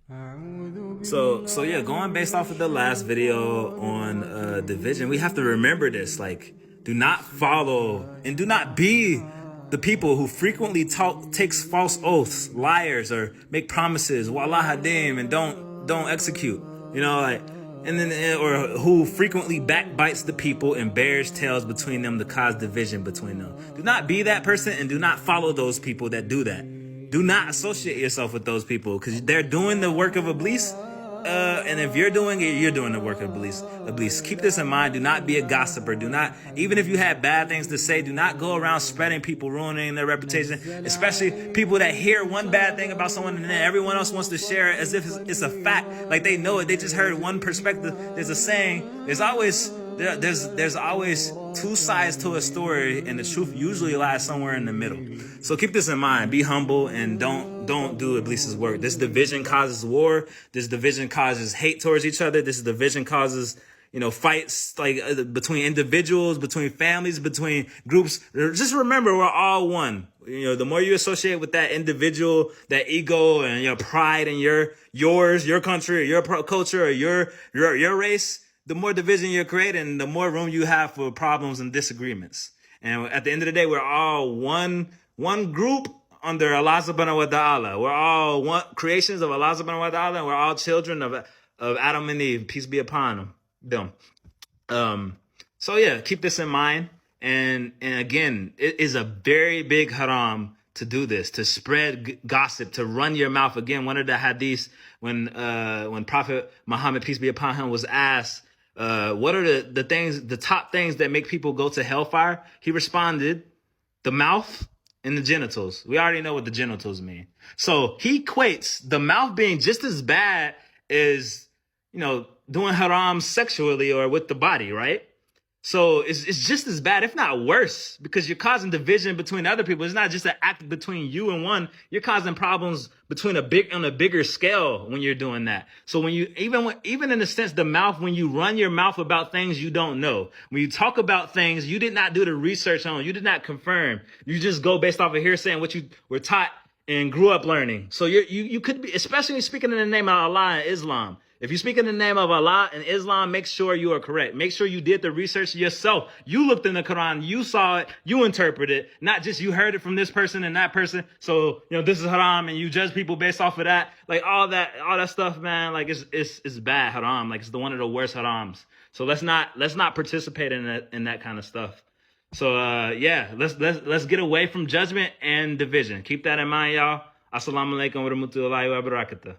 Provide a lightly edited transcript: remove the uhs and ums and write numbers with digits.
So yeah, going based off of the last video on division, we have to remember this. Like, do not follow and do not be the people who frequently takes false oaths, liars, or make promises, wallah hadim, and don't execute. You know, like, and then or who frequently backbites the people and bears tails between them to cause division between them. Do not be that person, and do not follow those people that do that. Do not associate yourself with those people because they're doing the work of Iblis. And if you're doing it, you're doing the work of Iblis. Iblis. Keep this in mind. Do not be a gossiper. Do not, even if you have bad things to say, do not go around spreading people, ruining their reputation, especially people that hear one bad thing about someone and then everyone else wants to share it as if it's a fact. Like they know it. They just heard one perspective. There's a saying. There's always two sides to a story, and the truth usually lies somewhere in the middle. So keep this in mind. Be humble and don't do Iblis's work. This division causes war. This division causes hate towards each other. This division causes fights like between individuals, between families, between groups. Just remember, we're all one. The more you associate with that individual, that ego and your pride and your country, or your culture, or your race, the more division you're creating, the more room you have for problems and disagreements. And at the end of the day, we're all one group under Allah subhanahu wa ta'ala. We're all one creations of Allah subhanahu wa ta'ala, and we're all children of Adam and Eve. Peace be upon them. So yeah, keep this in mind. And again, it is a very big haram to do this, to spread gossip, to run your mouth. Again, one of the hadiths when Prophet Muhammad, peace be upon him, was asked, what are the top things that make people go to hellfire? He responded, the mouth and the genitals. We already know what the genitals mean. So he equates the mouth being just as bad as, doing haram sexually or with the body, right? So it's just as bad, if not worse, because you're causing division between other people. It's not just an act between you and one. You're causing problems on a bigger scale when you're doing that. So when you even in a sense, the mouth, when you run your mouth about things you don't know, when you talk about things you did not do the research on, you did not confirm, you just go based off of hearsay and what you were taught and grew up learning. So you could be, especially speaking in the name of Allah and Islam. If you speak in the name of Allah and Islam, make sure you are correct. Make sure you did the research yourself. You looked in the Quran, you saw it, you interpreted it, not just you heard it from this person and that person. So, this is haram and you judge people based off of that. Like all that stuff, man, like it's bad haram. Like it's one of the worst harams. So let's not participate in that kind of stuff. So yeah, let's get away from judgment and division. Keep that in mind, y'all. Assalamu alaikum wa rahmatullahi wa barakatuh.